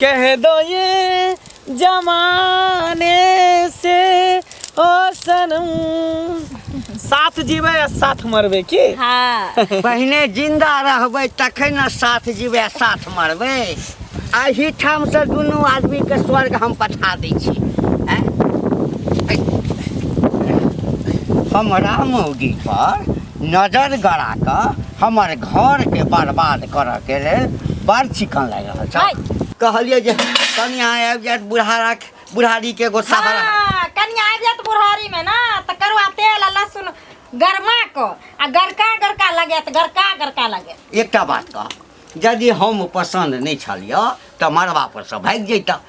कह दो ये जमाने से ओ सनम साथ जीवे या साथ मरबे की। हाँ पहिने जिंदा रहबै तखन न साथ जीवे साथ मरबै। एही ठाम से दुनू आदमी के स्वर्ग हम पठा दै छी। हमरा मौगी पर नजर गड़ा कऽ हमर घर के बर्बाद करऽ के लेल बड़ चिकन लागि रहल छ। कहलिए जे कनिया आबि जायत बुढ़ारी के एगो सहारा। कनिया आबि जायत बुढ़ारी में ना त करुआ तेल आ लहसुन गरमा को आ गरका लगे त गरका लगे। एकटा बात कह, यदि हम पसंद नहीं छलिए तो मरबा पर से भाग जैता।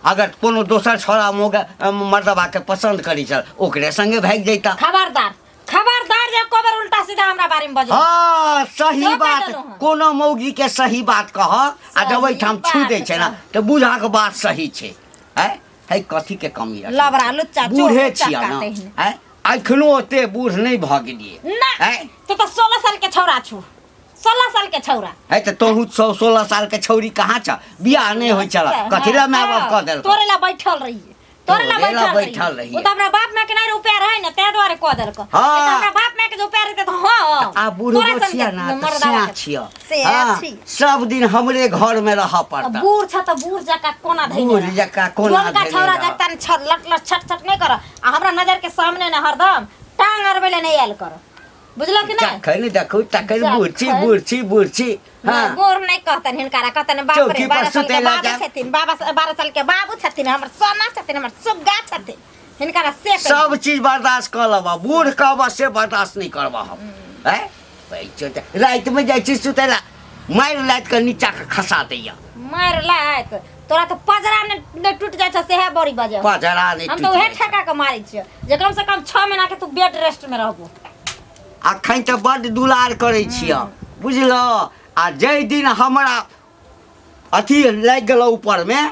अगर कोनो दोसर छोरा मर्दबा के पसंद करी छल ओकरे संगे भाग जैता। खबरदार जे कोबर उल्टा सीधा हमरा बारे में बजो। हां सही बात, कोनो मौगी के सही बात कह आ जब ठाम छू दे छै ना तो बुझा के बात सही छै। है कथी के कमी रह लबरा लुच्चा बूढ़े छिया ना। है अखनो ओते बूढ़ नहीं भ गेलिए। है तो 16 साल के छौरा छु, 16 साल के छौरा है तो तोहू 16 साल के छौरी कहाँ छ? बियाह नहीं होय छला कथी ला माय बाप कह देल तोरे ला बैठल रही। तोरे ला बैठल रही। ओ त हमरा बाप मां के नै रुपया रहे न ते द्वारे कह देल क। हमरा बाप मां के जो रुपया रहते त हां आ बूढ़ बचिया ना सिया छिया। हां सब दिन हमरे घर में रह पड़ता। बूढ़ छ त बूढ़ जका कोना धैले। बूढ़ जका कोना धैले। छौरा जका लट छट नहीं कर आ हमरा नजर के सामने न हरदम टांग अरबेले नहीं आयल कर। बुझलो कि नहीं? खैनी देखो तकै बुढ़ची। हां गोर नहीं कहतन हिनकारा कहतन बाप रे 12 साल के बाबू छथिन, 12 साल के बाबू छथिन, हमर सोना छथिन, हमर सुग्गा छथिन। हिनकारा से सब चीज बर्दाश्त कर लेबा, बूढ़ कहबा से बर्दाश्त नहीं करबा हम। हैं भाई छोटा रात में जाय छी सुतेला मार लात के नीचा के खसा दैया। मार लात तोरा तो पजरा ने टूट जाय छ सेहे बड़ी बजे। पजरा नहीं हम तो उहे ठका के मारै छियै जे कम से कम 6 महीना के तू बेड रेस्ट में रहबो। अखन तो बड़ दुलार करे छिया बुझलो। आ जय दिन हमरा अथी लग गेलो ऊपर में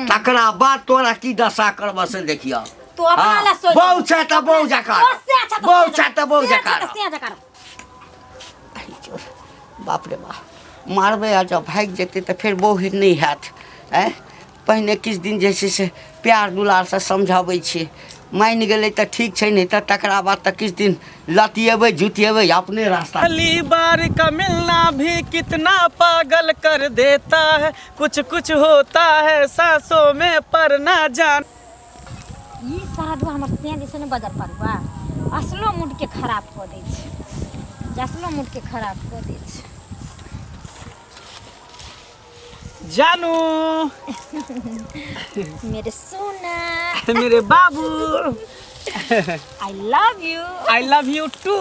तकरा बाद तोरा की दशा करब से देखियो। तू अपना ला सोच बहु छ त बहु जका बाप रे बाप मारबे आ जब भाग जेते तो फिर बहु नहीं हैत। पहले किछ दिन जैसे से प्यार दुलार से समझाबै छी मान गए तो ठीक है, नहीं तो तकरा बाद तक किस दिन लतियेबे जुतियेबे अपने रास्ता। पहली बार का मिलना भी कितना पागल कर देता है, कुछ कुछ होता है सांसों में पर ना जान। ई साधु हमर से जैसे ने बजर पड़बा असलो मूड के खराब कर दै छै, असलो मूड के खराब कर दै छै। जानू मेरे सोना मेरे बाबू आई लव यू टू।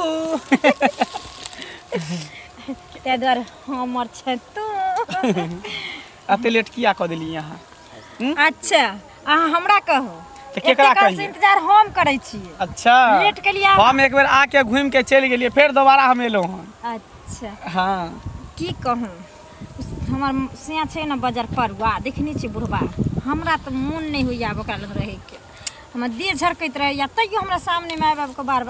ते द्वारे हमर छ तू अते लेट किया क देली यहाँ? अच्छा अहाँ हमरा कहो तो केकरा कहिए? इंतजार हम करै छी। अच्छा लेट के लिए हम एक बार आके घूम के चल गेलिए फिर दोबारा हम एलो हन। अच्छा हाँ की कहूँ हमार सिया छै न बजर परुआ देखनी छी बुढ़बा हमरा तो मन नहीं होइया ओकरा लग रहे के। हमर देह झरकैत रहैया तैयो हमरा सामने में आबि के बार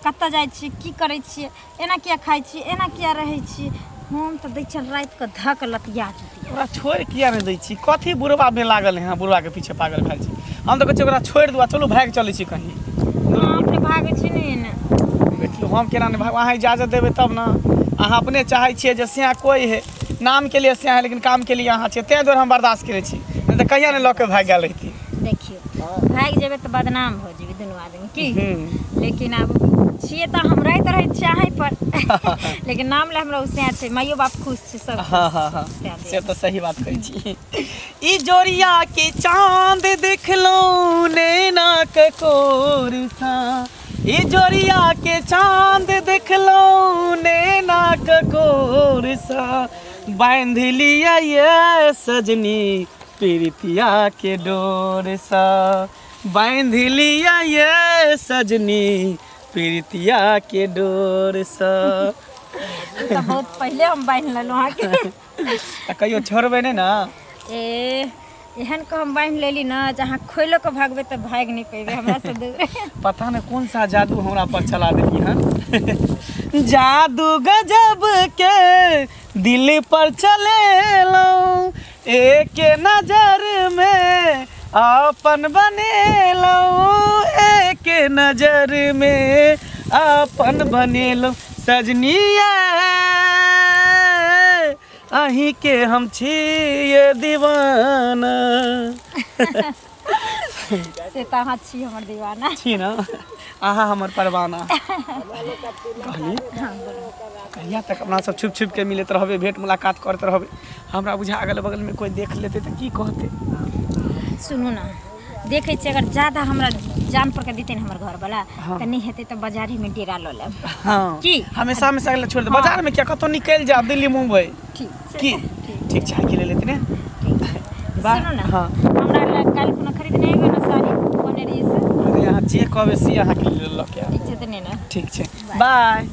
कत्ता जाइ छी की करै छी एना किया खाइ छी एना किया रहै छी। हम तो दै छल रात के धक लतिया जेती। ओकरा छोड़ किया नहीं दै छी? कथी बुढ़बा में लागल है? बुढ़बा के पीछे पागल भाग छी। हम तो कहै छी ओकरा छोड़ दुआ चलो भाग चलै छी कहीं। अपने भागै छी ने देखियो हम केना नहीं भाग, अहाँ इजाजत देबै तब ना। अहाँ अपने चाहै छियै जे सिया कोई है नाम के लिए सिया है लेकिन काम के लिए अहाँ छियै तै दुआरे हम बर्दाश्त करै छी, नहीं तो कहिया नहीं लऽ के भाग गेल रही। देखियो भाग जेबै तो बदनाम हो जेबै दुनू आदमी की। लेकिन अब छियै तो हम रहैत रहै चाहे पर लेकिन नाम ले हमरा उसे छै माइयो बाप खुश छै सब। हाँ से तो सही बात कहै छी। ई जोड़िया के चांद देख लो नैना के कोरसा, ई जोड़िया के चांद देख लो नैना के कोरसा, बांध लिया ये सजनी प्रीतिया के डोर सा, बांध लिया ये सजनी प्रीतिया के डोर सा। तो बहुत पहले हम बांध लेलहुँ अहाँके। कहियो छोड़बै नहीं ना? एहन को हम बांध लेली ना जहाँ खोलो के भागबे तो भाग नहीं पेबे हमरा से दूर। पता नहीं कौन सा जादू हमरा पर चला देली हन। जादू गजब के दिल पर चले लो एक नजर में अपन बनेलो, एक नजर में अपन बनेलो सजनिया, अही के हम छिए दीवाना। से तो अहाँ छी हमर दीवाना छी ना, अहाँ हमर परवाना। कहली कहिया तक अपना सब छुप छुप के मिलत रहबे, भेंट मुलाकात करते रहबे। हमरा बुझा अगल बगल में कोई देख लेते तो की कहते। सुनू ना, देखे छी अगर ज्यादा हमरा जान पर के देते हमर घर वाला हाँ। त नहीं हेते तो बाजारी में डेरा ल लेब। हाँ की हमेशा में अगले छोड़ दे। हाँ। बाजार में क्या कतो निकल जा, दिल्ली मुंबई ठीक की ठीक चाय के ले लेते ने। सुनो ना, हाँ हमरा ला काल कोनो खरीदने है ना साड़ी बने रही से। अरे यहाँ जे कहबे से अहाँ के ले लो क्या। ठीक छै तने ना। ठीक छै, बाय।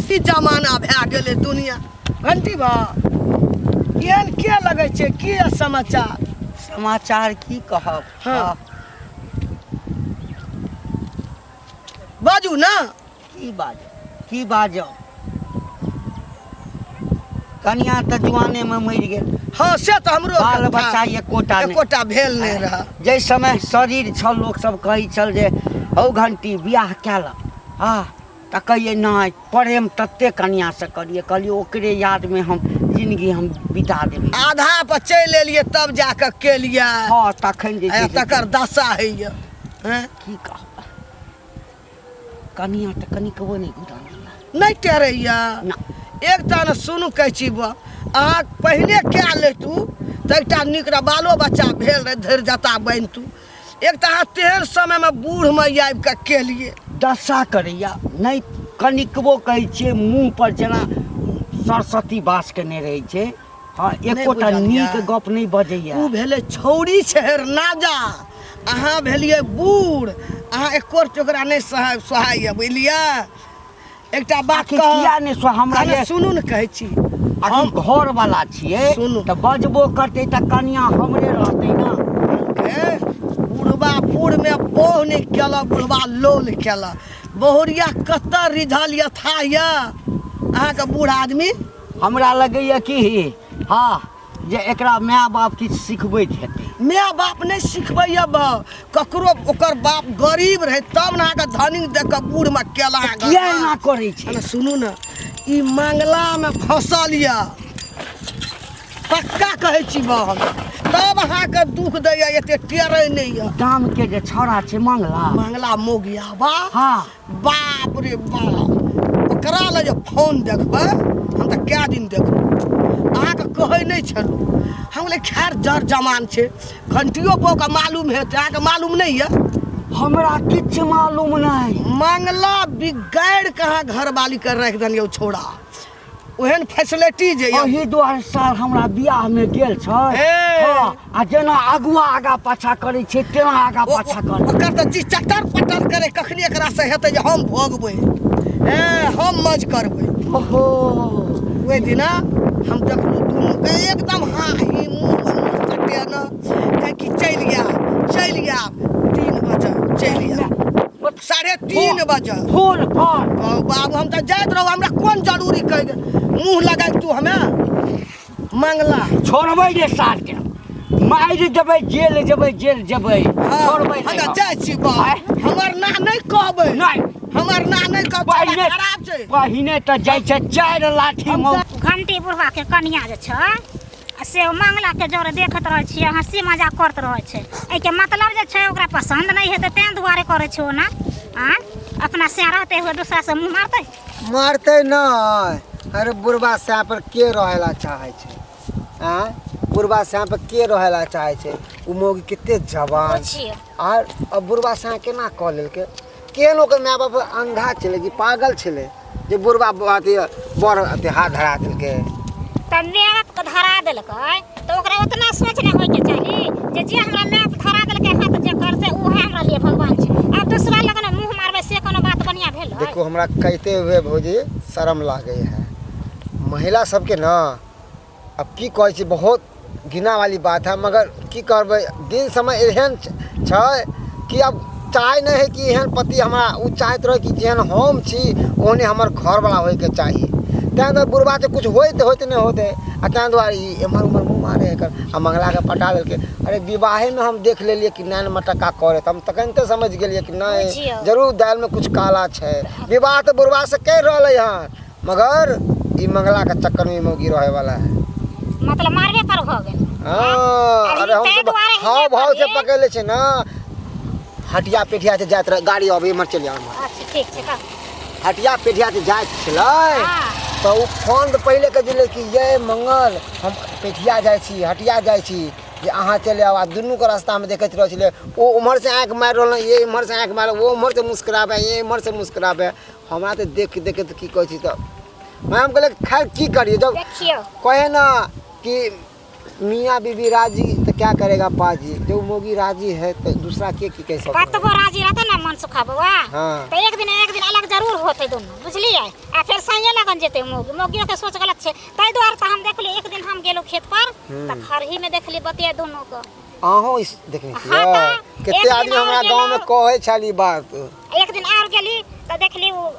की जमाना भए गेलै दुनिया। घंटी बा केहन के लगै छै, की समाचार? समाचार की कहब। हाँ। बाजू ना। की बाजब कनिया तऽ जुआने में मरि गेल। हाँ से तो हमरो बाल बच्चा एकोटा भेल नहीं रहा। जै समय शरीर छल लोक सब कहै छल जे औ घंटी बियाह कैल, हाँ तऽ कहिए नहीं प्रेम तत्ते कनिया से करिए। कहलिए ओकरे याद में हम जिंदगी हम बिता देबै। आधा पर चलि एलियै तब जाके केलिए। हाँ तखन जे छै से तकर दशा होइए। हैं की कहब, कनिया तऽ कनिकबो नहीं गुदान नहीं टेरैया ना। एक ता सुनू कहै छी बा, अहाँ पहिने कए लेतू तऽ एकटा नीक रह बालो बच्चा भेल रहे, धैर्यता बनतू। एक तऽ अहाँ तेहन समय में बूढ़ में आबि कऽ केलिए। दशा करैया नहीं कनिकबो कहै छियै, मुँह पर जेना सरस्वती बास केने रहै छै। हाँ एकोटा बुझलियै। नीक गप नहीं बजैया। ऊ भेले छौड़ी छहर नाजा, अहाँ भेलिए बूढ़, अहाँ एको ओकरा नहीं सहाय बुझलिए। एकटा बात आखिर किया नहीं सो हमरा ये सुनू ने कहै छी, हम घर वाला छियै सुनू। तऽ बजबो करतै तऽ कनिया हमरे रहतै ना। बुढ़बा बूढ़ में बोह नहीं केला, बुढ़बा लोल केला। बहुरिया कतऽ रिझल यथा या अहाँ के बूढ़ आदमी। हमरा लगैया कि हाँ जे एकरा माय बाप किछु सिखबैत हेतै। माय बाप नहीं सिखबैया बा, ककरो ओकर बाप गरीब रहे तब ना के धनी देख के बूढ़ में केला। किया एना करै छै? अरे सुनू ना, ई मंगला में फंसल या पक्का कहै छी बा हम, तब अहाँ के दुख दैया एते टेरै नहीं या। गाम के जे छौड़ा छै मंगला, मंगला मोगिया बा। हाँ बाप रे बाप, ओकरा लए जे फोन देखबै हम तऽ कए दिन देखबै, अहाँके कहै नहीं छलू। हम ले खैर जर जमान छै, घंटियो बो के मालूम हेतै, अहाँके मालूम नहीं है। हमरा किछु मालूम नहीं। मंगला बिगाड़ कहाँ घर वाली कर रख दियो छोड़ा, ओहन फैसिलिटी जे एही दुआरे साल हमरा बियाह में गेल छै। हाँ आ जेना अगुआ आगा पाछा करै छै तेना आगा पाछा करै। ओकर तऽ जी चटर पटर करे, कखनी एकरा से हेतै जे हम भोगबै, हम मज करबै। ओहो ओहि दिना हम देखलू दुनू के एकदम हाँ ही मुँह कटे न कहे कि चलि गया 3 बजे चलि गया 3:30 बजे। फूल फल बाबू हम तो जाइत रहू, हमरा कौन जरूरी कह मुँह लगा तू हमें मंगला छोड़बै जे साल के मारि देबै, जेल जेबै छोड़बै हम नहीं। जाइ छी बा, हमर ना नहीं कहबै, नहीं हमर ना नहीं कहबै, खराब छै। पहिने तऽ जाइ छै 4 लाठी मौ। घंटी बुढ़वा के कनिया जे छै से मंगला के जोरे देखत रहे छियै, हंसी मजाक करत रहे छै। एहि के मतलब जे छै ओकरा पसंद नहीं हेतै तें दुआरे करे छै ओना। अपना से रहते हुए दूसरा से मुंह मारते नहीं। अरे बुढ़वा से पर के रहेला चाहे छै? बुढ़वा से पर के रहेला चाहे छै? उ मोगी कते जवान और अब बुढ़वा से केना कह लेलके? के लोग माय बाप अंधा छले कि पागल छले जे बुढ़वा अथी बड़ अथी हाथ धरा देलके? तब मेरत के धरा देलकै तो ओकरा उतना सोच नहीं होय के चाही जे हमरा मेरत धरा देलकै हाथ जे करते उहे हमरा लिए भगवान छै। अब दूसरा लगन मुंह मारबे से कोनो बात बढ़िया भेल? देखो हमरा कहते हुए भौजी शर्म लागे है। महिला सबके ना अब की कहै छै, बहुत घिना वाली बात है, मगर की करबै दिन समय एहन छै कि अब चाहे नहीं है कि एहन पति हमारा उ चाहत रहे कि जेहन हम छी ओहने हमर घर वाला होय के चाहिए। तैं दुआरे बुढ़बा से कुछ होते नहीं होते आ तैं दुआरे एम्हर उम्हर मुँह मारे आ मंगला के पटा देलकै। अरे विवाहे में हम देख लेलिए कि नैन मटक्का करे तो हम तखनते समझ गेलिए कि नहीं जरूर दाल में कुछ काला है। विवाह तो बुढ़बा से कर रहा है मगर ई मंगला के चक्कर में मौगी रहे वाला है। मतलब मारबे पर हो गेल। हाँ अरे हम तो हाँ भाव से पकड़े छे ना हटिया पेठिया से जात रहे गाड़ी अभी मर चल जाओ। अच्छा ठीक छै का हटिया पेठिया से जात छलै तो उ फोन तो पहले के दिले कि ये मंगल हम पेठिया जाय छी हटिया जाय छी जे अहाँ चले आवा दुनू के रास्ता में देखैत रह छले ओ उम्हर से आंख मार रहल ये इम्हर से आंख मार वो उम्हर से मुस्कुराबे ये इम्हर से मुस्कुराबे। हमरा तो देख के तो की कहै छी तो मैं हम कहले खैर की करिए जब देखियो कहे ना कि मियाँ बीबी राजी तो क्या करेगा पाजी जो मोगी राजी है तो दूसरा के की कह सकता बात तो राजी रहते ना मन सुखा बउआ हाँ। तो एक दिन अलग जरूर होते दोनों बुझलिए आ फिर सही लगन जेते मोगी के सोच गलत छे तै द्वारा तो हम देखली एक दिन हम गेलो खेत पर त खरही में देखली बतिया दोनों को आहो इस देखने हाँ छियै कितने आदमी हमरा गांव में कहे छली बात। एक दिन और गेली त देखली वो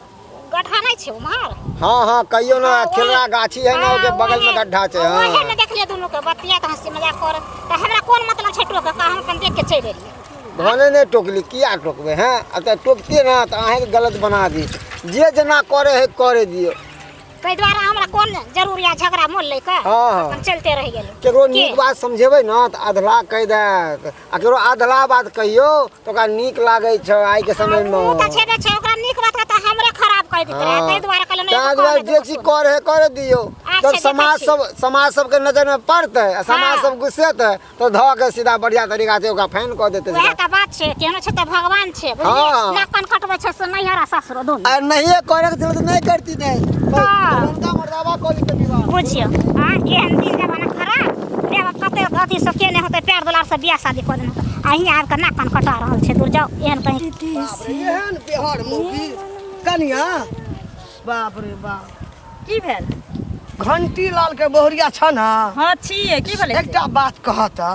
गड्ढा नहीं छे उमहर। हाँ कहियो ना खेलना गाछी है ना के बगल में गड्ढा छे। हां ओहे ने देखलिए दोनों के बतिया त हंसी मजाक कर त हमरा कोन मतलब छै टोक का हम कन देख के चल गेली भने ने टोकली किया टोकबे हैं अब टोकते ना तो अहे के गलत बना दी जे जना करे है करे दियो तै द्वारा हमरा कोन जरूर या झगड़ा मोल ले का हाँ। अपन चलते रह गेल केकरो नीक बात समझेबै ना तो अधला कह देत आ केकरो अधला बात कहियो तो ओकरा नीक लागे छै आई के समय में ओ त छेबे छै ओकरा नीक बात त हमरे खराब कह देत रहे तै द्वारा कहले नहीं तां द्वारा जे चीज करे है करे दियो जब समाज सब के नजर में पड़ते समाज सब गुस्सेते तो ध के सीधा बढ़िया तरीका से ओकरा फैन क देते। वह का बात छै केनो छै त भगवान छै बुझलिए नाकन कटबै छै से नहीं हरा ससुर दोनों आ नहीं करे के तो नहीं करती नहीं उनका मर्दावा कॉली के विवाह बुझियो हां एहन दिन जमाना खराब रे कते अथी सब केने होते पैर दुलार से बियाह शादी कर देना अहीं आब के नाकन कटा रहल छै दूर जाओ एहन कहीं एहन बिहार मौगी कनिया बाप रे बाप की भेल घंटी लाल के बोहरिया छ ना। हाँ छिए की भेल एकटा बात कहता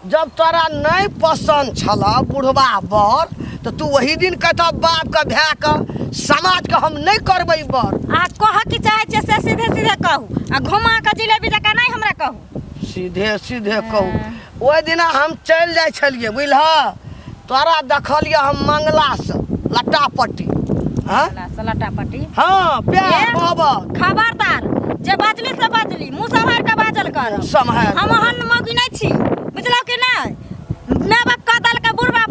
जब तोरा नहीं पसंद छला बुढ़वा बर तो तू वही दिन कहता बाप का भै का समाज का हम नहीं करबै बर आ कह की चाहे छै से सीधे सीधे कहू आ घुमा के जिलेबी जका नहीं हमरा कहू सीधे सीधे कहू। ओहि दिना हम चल जाय छलिए बुझलह तोरा देखलिए हम मंगला से लट्टा पट्टी हाँ सलाटा पट्टी हाँ प्यार मोहब्बत खबरदार जे बाजली से बाजली मुंह संभार के बाजल कर सम्हार हम हन मौगी नहीं छी बुझलो कि नहीं माय बाप का दल के बुढ़वा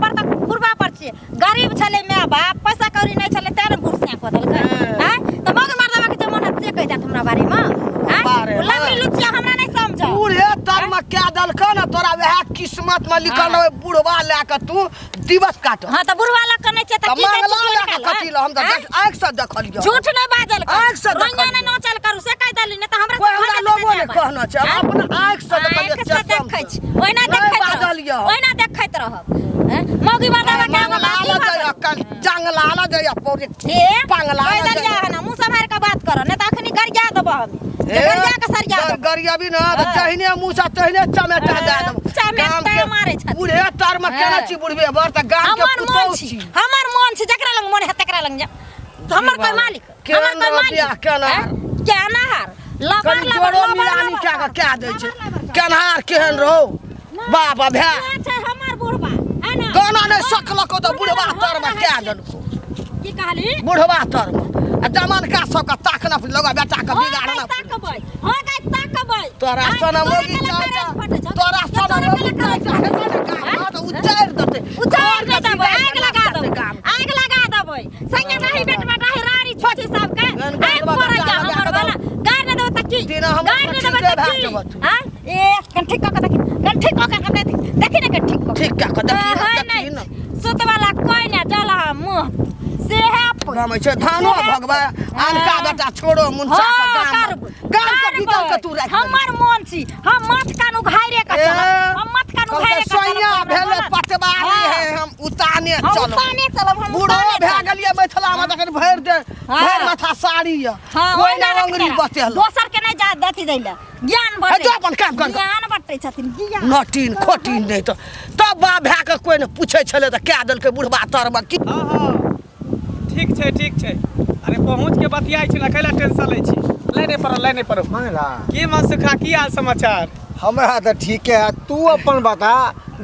पर छी गरीब छले माय बाप पैसा कौड़ी नहीं छले तेरे बुढ़सिया को दल के हैं तो मौगी मर्दवा के जमाना से कह जात हमरा बारे में हैं लमरी लुचिया हमरा नहीं समझ बूढ़े तर में क्या दल का ना तोरा वह किस्मत में लिखल है बुढ़वा लेके तू दिवस काट। हां तो बुढ़वा लग के नहीं छै त की मंगला लेके कथी ल हम त आंख से देखलिए झूठ नहीं बाजल कर आंख से रोइया ने न चल करू से कह दली नहीं तो हमरा कोई हमरा लोगों ने कहना छै अपना आंख से देखलिए देखै छी ओहिना देखैत रहब हैं मौगी मर्दवा के जंगला ला जया पौरे हे पांगला ला जया ना मुंह संभार के बात करो नहीं तो अखनी गरिया देबो हम गरिया के सरिया गरिया भी ना जहिने मुंह से तहिने चमेटा दे देब चमेटा मारे छ बूढ़े तर में केना छी बुढ़बे बर त गाम के पुतौ छी हमर मन छी जकरा लंग मन है तकरा लंग जा हमर कोई मालिक हमर कोई मालिक केना हार लबर जोड़ो मिलानी क्या दे छै केनहार केहन रहो बाबा भै हमर बुढ़बा है ना गाना ने सकलको तो बुढ़वा तर में क्या दनको की कहली बुढ़वा तर में आ जमान का सब का ताकना लगा बेटा का बिगाड़ना ताकबै हो गई ताकबै तोरा सना मोगी चाचा तोरा सना मोगी चाचा तो उचार देते आग लगा देबै संगे नहीं बेटवा नहीं रारी छोटी सब के आग पर जा हमर वाला गाय न दो तकी गाय न दो तकी हां ए कंठी क के देखी ना कंठी ठीक का देखी ना सुत वाला कोई ना जला मुंह से है गाम छै धानो भगवा आनका बेटा छोड़ो मुनसा का गाम के भीतर के तू रख हमर मन छी हम मत कानू घायरे का चल हम मत कानू घायरे का सोइया भेले पटवारी है हम उताने चलब हम बूढ़ो भै गेलिए मिथिला में तखन भर दे भर माथा साड़ी है कोई ना अंगुरी बतेल दोसर के नहीं जा दती दैला ज्ञान बढ़े तो अपन काम कर ज्ञान बटै छथिन ज्ञान नटीन खोटीन नहीं तो तब बा भै के कोई ने पूछे छले त क्या दल के बुढ़वा तर में की हाँ ठीक छै अरे पहुँच के बतियाई छी ना कैला टेंशन लै छी लेने पड़ो मंगला की मन सुखा की हाल समाचार हमरा तो ठीक है तू अपन बता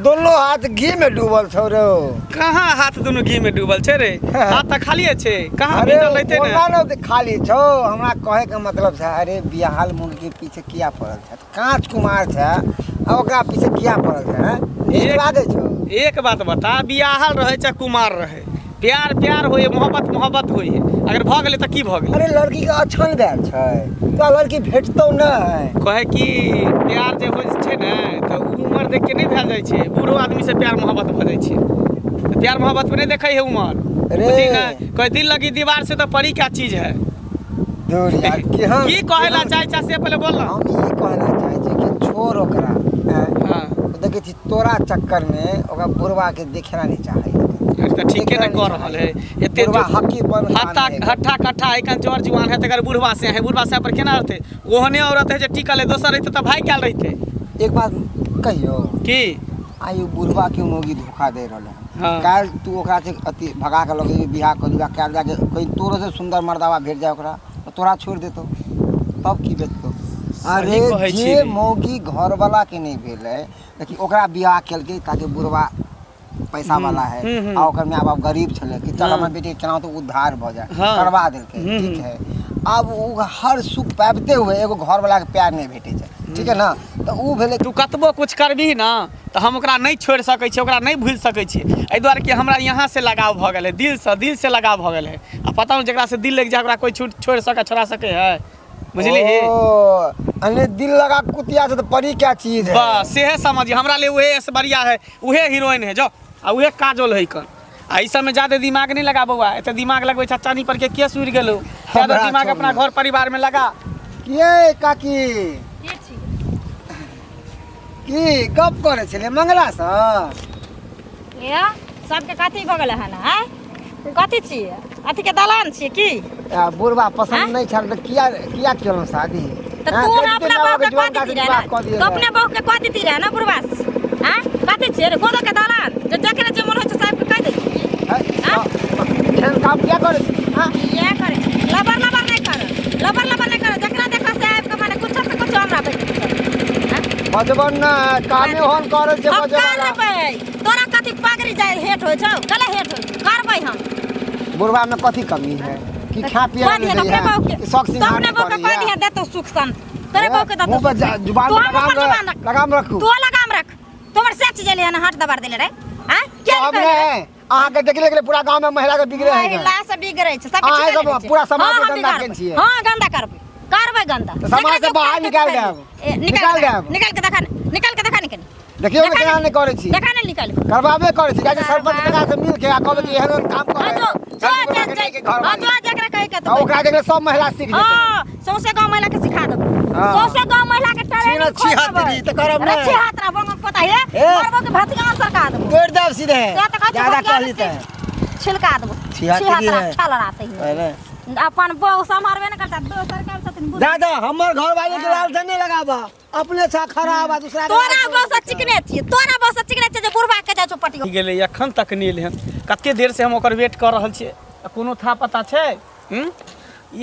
दोनों हाथ घी में डूबल छौ रे कहाँ हाथ दोनों घी में डूबल छे रे हाथ तो खाली छे कहाँ अरे भीजल रहते ओना ना न खाली छौ हमरा कहे के मतलब है अरे बियाहल मुंड के पीछे किया पड़ल है कांच कुमार है अब ओकरा पीछे किया पड़ल है एक लागे छौ एक बात बता बियाहल रहे चाहे कुमार रहे प्यार होए मोहब्बत होए अगर भ गेले त की भ गेले अरे लड़की का अच्छन गैल छै तो लड़की भेटतौ न कहे कि प्यार जे होय छै ने त उम्र देख के नहीं भेल जाय छै बूढ़ो आदमी से प्यार मोहब्बत भ जाय छै त प्यार मोहब्बत में नहीं देखै है उम्र अरे बुझी ना कोई दिल लगी दीवार से तो परी क्या चीज है दूर यार की कहेला चाहे से पहले बोल हम ई कहना चाहे छी कि छोड़ ओकरा हां देखे छी तोरा चक्कर में ओकरा बुढ़वा के देखना नहीं चाहे तो ठीक है ना कर रहल है एते बुढ़वा हकी बन हट्ठा कट्ठा एखन जवान जुआन है तकर बुढ़वा से पर केना रहते ओहने औरत है जे टिकल है दोसर रहते त भाई क्या रहते एक बात कहियो की आयु बुढ़वा के मोगी धोखा दे रहल है हाँ। काल तू ओकरा से अति भगा के लगे बियाह कर दिया काल जाके कोई तोरो से सुंदर मर्दावा भेट जाए ओकरा तो तोरा छोड़ देतो तब की बेचतो सही कहै अरे छी जे रे। मोगी घर वाला के नहीं भेले लेकिन ओकरा बियाह केलकै ताकि बुढ़वा पैसा वाला है आ ओकर माय बाप गरीब छले कि चल हमर बेटी केना तो उद्धार भ जाए हाँ। करवा देलकै ठीक है अब उ हर सुख पाबते हुए एगो घर वाला के प्यार नहीं भेटे छै ठीक है ना तो उ भेले तू कतबो कुछ करबी ना तो हम ओकरा नहीं छोड़ सकै छी ओकरा नहीं भूल सकै छी एहि दुआरे कि हमरा यहाँ से लगाव भ गेल है दिल से लगाव भ गेल है आ पता नहीं जकरा से दिल लग जाए ओकरा कोई छोड़ सके छोड़ा सके है बुझली अने दिल लगा कुतिया से तो परी क्या चीज है बस सेहे समझिए हमरा लिए उहे बढ़िया है उहे हीरोइन है जो आ उहे काजोल है कन आ ई सब में ज्यादा दिमाग नहीं लगा बउआ एते दिमाग लगबै चाचा नहीं पर के केस उड़ गेलो ज्यादा दिमाग अपना घर परिवार में लगा ये काकी की गप करे छले मंगला स ये सबके कथी भ गेल है ना कथी छियै अथी के दलान छियै की बुढ़वा पसंद नहीं छल तो किया केलो शादी तो तू ना अपना बाप के कह देती रहे तो अपने बाप के कह देती रहे ना बुढ़वा हां कथी छियै रे गोदो के दलान जो जकरे जे मन होय छै साहब के कह दे खेल काम क्या करे हां ये करे लबर नहीं कर जकरा देखा से आब के माने कुछ से कुछ हमरा पे बजबन ना कामे होन करे छै बजबन तोरा कथी पागरी जाय हेट होय छौ गला हेट होय करबै हम बुढ़वा में कथी कमी है कि खा पिया नहीं अपने बाप है के शौक सिंगार अपने बाप के कह दिया देतो सुख सन तेरे बाप के मुंह देतो पर जुबान लगाम रखू तू लगाम रख तोमर से चीज ले ना हाथ दबार देले रे हां क्या हमने अहाँ के देखले गेले पूरा गांव में महिला के बिगड़े है महिला से बिगड़े छै सब अहाँ सब पूरा समाज के गंदा केन छियै हां गंदा करबै गंदा तो समाज से बाहर निकाल देब निकाल के देखा निकल देखियो ना केना नहीं करे छी देखा नहीं निकाल करवाबे करे छी जाके सरपंच लगा से मिल के आ कहबे कि एहन काम करे जो जकरा कहे के तो ओकरा देखले सब महिला सीख जेतै हां सौसे गांव महिला के सिखा देबो सौसे गांव महिला के ट्रेनिंग छी हाथरी त करब ना छी हाथ ना पता है करबो के भतिया सरका देबो तोड़ देब सीधे ज्यादा कहली त छिलका देबो छी हाथ छल रहते पहले अपन बहू संभालबे न करता दो सरकार छथिन दादा हमर घर वाले के लाल से नहीं लगाबा अपने छा खराब आ दूसरा तोरा बस चिकने छियै जे बुढ़वा के जा चौपटी गेलै एखन तक नहीं एलै हन कते देर से हम ओकर वेट कर रहल छियै कोनो था पता छै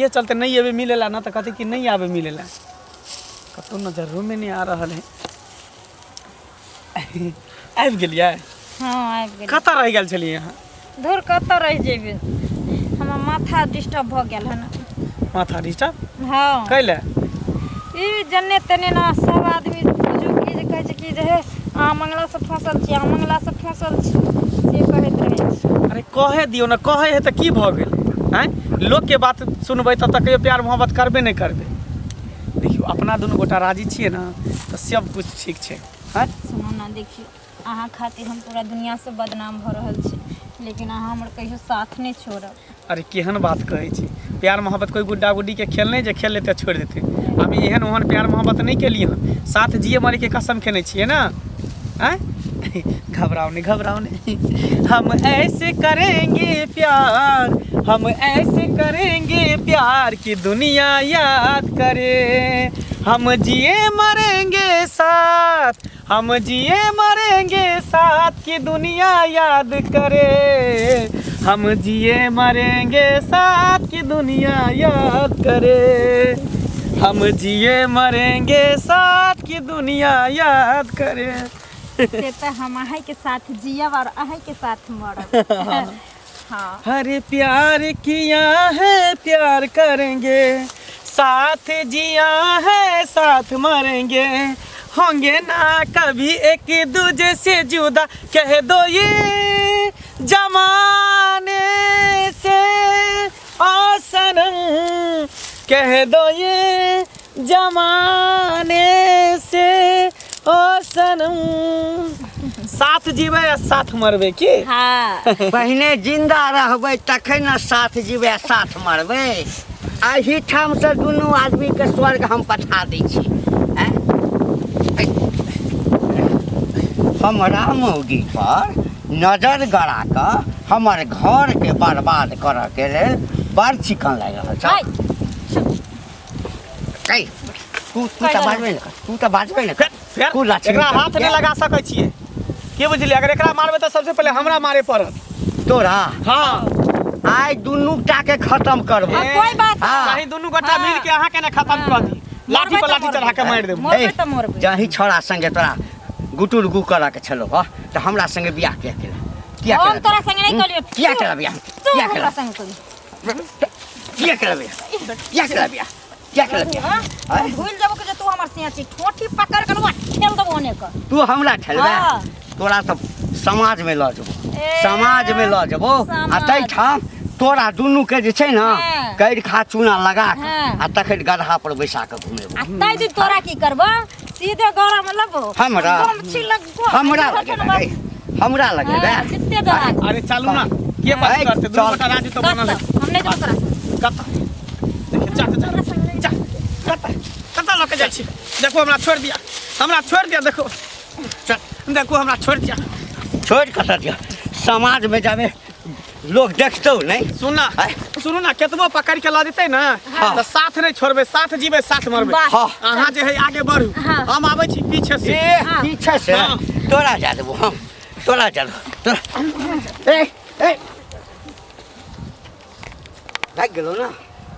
ये चलते नहीं आबे मिलेला ना तो कहते कि नहीं आबे मिलेला कतौ नजरों में नहीं आ रहल है आबि गेलियै हां आबि गेल कतऽ रह गेल छलियै अहाँ दूर कतऽ रह जेबे हमर माथा डिस्टर्ब भ गेल है ना माथा डिस्टर्ब हां कैले ई जन्ने तने ना सब आदमी बुजुर्ग की जे कहै छै कि जे हे अहाँ मंगला से फसल छी अहाँ मंगला से फसल छी से कहैत रहै छै अरे कहे दियो ना कहे है तो की भ गेल हैं लोग के बात सुनबै तब तक प्यार मोहब्बत करबे नहीं करबे देखियो अपना दुनू गोटा राजी छियै ना तो सब कुछ ठीक छै हैं सुनो ना देखियो अहाँ खातिर हम पूरा दुनिया से बदनाम भ रहल छी लेकिन अहाँ हमर कहियो साथ नहीं छोड़ब अरे केहन बात कहै छी प्यार मोहब्बत कोई गुड्डा गुड्डी के खेल नहीं जे खेल लेते छोड़ देते हम एहन ओहन प्यार मोहब्बत नहीं केलिए हन साथ जिए मरे के कसम खेने छिए ना हैं घबराओ नहीं हम ऐसे करेंगे प्यार की दुनिया याद करे हम जिए मरेंगे साथ की दुनिया याद करे हम जिए मरेंगे साथ की दुनिया याद करे हम जिए मरेंगे साथ की दुनिया याद करे। से तो हम अहे के साथ जियब और अहे के साथ मरब। हाँ अरे प्यार किया है प्यार करेंगे, साथ जिया है साथ मरेंगे, होंगे ना कभी एक दूजे से जुदा, कह दो ये जमाने से ओ सनम, कह दो ये जमाने से ओ सनम। साथ जीवे या साथ मरबे की? हाँ पहिने जिंदा रहबै तखन न साथ जीवे साथ मरबै। एही ठाम से दुनू आदमी के स्वर्ग हम पठा दै छी। हैं? हमरा मौगी पर नजर गड़ा कऽ हमर घर के बर्बाद करऽ के लेल बड़ चिकन लागि रहल छ। हाय कई तू तऽ बाजबे न कर, तू तऽ बाजबे न कर। तू लाठी एकरा हाथ नहीं लगा सकै छियै, के बुझलियै? अगर एकरा मारबे तऽ सबसे पहले हमरा मारे पड़त। तोरा हाँ आइ दुनू टा के खत्म करबो। हाँ, कोई बात हाँ। कहीं दुनू गोटा मिल के अहाँ के ना खत्म कर दी, लाठी पर लाठी चढ़ा के मार देबो। मरबे तऽ मरबे। जही छोड़ा संगे तोरा गुटुर गु करऽ के छलो ह तऽ हमरा संगे बियाह किया केला? किया हम केला? तोरा संगे नहीं कलियो। किया केला बियाह? तू किया हमरा केला? संगे कलियो। किया केला बियाह? किया केला बियाह? किया केला बियाह? हाँ? भूल जाबो कि जे तू हमर सिया छी, ठोठी पकड़ के नवा खेल देबो ओने क। तू हमरा ठेलबे? हाँ। तोरा सब समाज में ल जेबो, ए, समाज में ल जेबो। आ समाज। तै ठाम तोरा दुनू के जे छै न हाँ। कैर खा चूना लगा के हाँ। आ तखन गधा पर बैसा के घुमेबो। आ तै दिन तोरा की करबो? सीधे गड़ा में लगबो। हमरा? गम छिलक गो। हमरा लगेबे? हमरा लगेबे? कित्ते जरा। अरे चालू ना, के बात ए, करते? दुनू चल। गोटा राजी तो बनल है। हम नहीं जेबो तोरा संगे। कत्ता देखिए, जा जा जा, कत्ता लऽ के जाइ छी? देखो हमरा छोड़ दिया, हमरा छोड़ दिया। देखो चल, देखो हमरा छोड़ दिया। छोड़ कतऽ दिया? समाज में जाबे लोग देखतौ नहीं। सुनना सुनू ना, केतबो पकड़ के ला देते ना तो साथ नहीं छोड़बे, साथ जीवे साथ मरबे। बस। हाँ। अहाँ जे है आगे बढ़ू, हाँ। हम आबै छी पीछे से। ए पीछे से हाँ। तोरा जा देबो हम, तोरा जा देबो तोरा। ए भाग गेलो ना,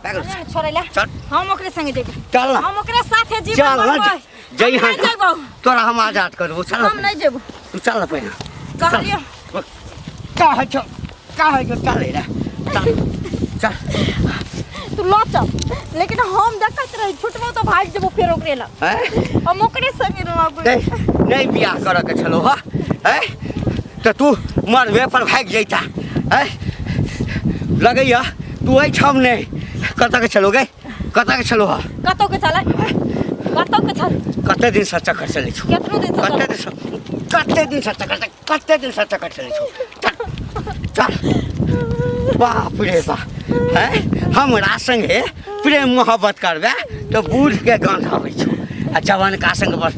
भाग गेलो। नहीं छोड़ैला। चल। हम ओकरे संगे जेबो। चल ना, हम ओकरे साथे जीवन चल ना, मरबै। जई हम नहीं जेबो। तोरा हम आजाद करबो। चल हम नहीं जेबो। तू चल पहिने। कहलियो। का है छो, का है छो? चल रे, चल चल। तू लौ चल, लेकिन हम देखत रही छुटबो तो भाग जेबो फेर ओकरे ला। हैं? हम ओकरे संगे रहबै। नहीं बियाह करऽ के छलो ह? हैं? तो तू मरबे पर भाग जैता। हैं? लगैया तू एहिठाम नहीं। कतऽ के छलो गे? कतऽ के छलो ह? कतौ के चलै? कतौ के चल? कते दिन से चक्कर चलै छौ? केतनो दिन से कते दिन से चक्कर चलै छौ? चल बाप रे बाप। हैं? हमरा संगे प्रेम मोहब्बत करबे तो बूढ़ के गंध आबै छौ, आ जवान का संग बस